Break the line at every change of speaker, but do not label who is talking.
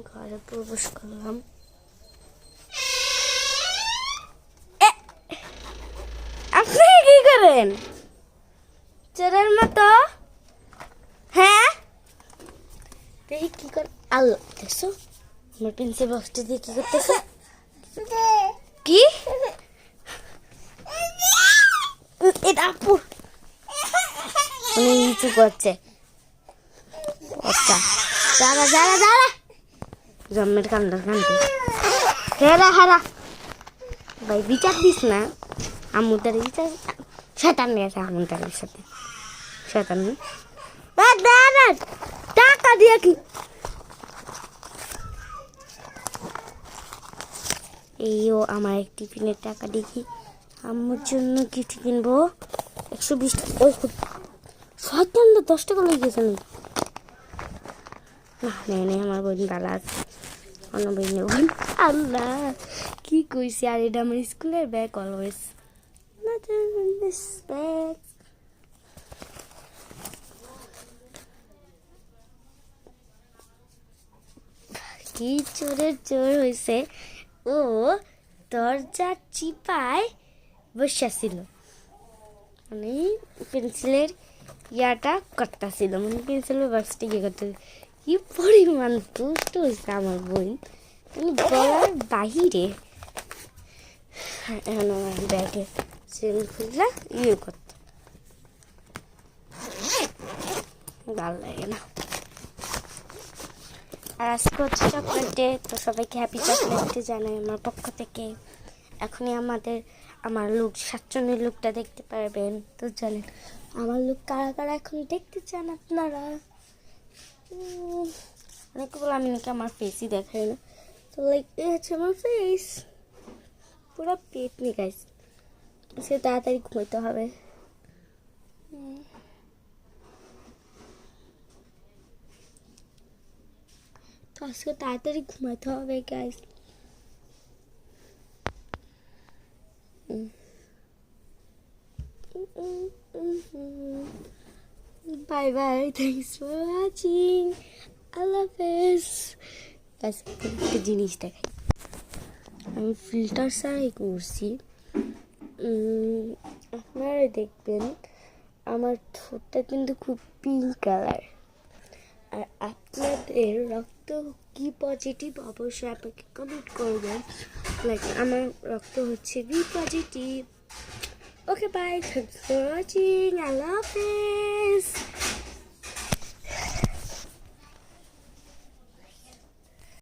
ঘরে প্রবেশ করলাম। আপনি কি করেন চোরের মতো? হ্যাঁ দেখি কি করে। আল্লাহ দেখছো আমার পেন্সিল বক্সটা দিয়ে কি করতেছে? কি এটা আপু নিচু করছে। আচ্ছা দাঁড়া দাঁড়া দাঁড়া জন্মের কান্দার কান্দি হেরা হারা ভাই বিচার দিস না। আমুদার বিচার শয়তান নিয়ে আছে আমুদারের সাথে শয়তান দাঁড়া টাকা দিয়ে কি এইও আমার এক টিফিনের টাকা দেখি আম্মুর জন্য গিফট কিনবো 120 টাকা। ওই শয়তান 10 টাকা লেগে গেছে না নেই আমার বোন ভালো আছে অন্য বোন নেবেন। আল্লাহ কি কইছি আর এটা আমার স্কুলের ব্যাগ অলওয়েজ ব্যাগ। কি চোরের চোর হয়েছে ও দরজা চিপায় বসেছিল মানে পেন্সিলের ইয়াটা করতেছিল মানে পেন্সিলের বক্সটা ইয়ে করতে। কি পরিমাণ দুষ্ট হয়েছে আমার বোন মানে বলার বাহিরে। এখন আমার ব্যাগে চেন খুললে ইয়ে করতো ভালো লাগে না। আর আজকে হচ্ছে চকলেট ডে তো সবাইকে হ্যাপি চকলেট ডে জানাই আমার পক্ষ থেকে। এখনই আমার লুক সাতজনের লুকটা দেখতে পারবেন তো জানেন আমার লুক কারা কারা এখন দেখতে চান আপনারা। অনেকে বলে আমি নাকি আমার ফেসই দেখাই না তো লাইক এই হচ্ছে আমার ফেস পুরো পেট নিয়ে গাইছে। সে তাড়াতাড়ি ঘুমাইতে হবে। তো আজকে তাড়াতাড়ি ঘুমাইতে হবে guys. Bye bye thanks for watching আল্লাহ হাফেজ। গাইস একটা জিনিস দেখাই আমি ফিল্টার ছাড়াই করছি। আপনারা দেখবেন আমার ঠোঁটটা কিন্তু খুব পিঙ্ক কালার। আর আপনাদের রক্ত কি পজিটিভ অবশ্যই আপনাকে কমেন্ট করবেন। লাইক আমার রক্ত হচ্ছে B positive. Okay bye thanks for watching আল্লাহ হাফেজ।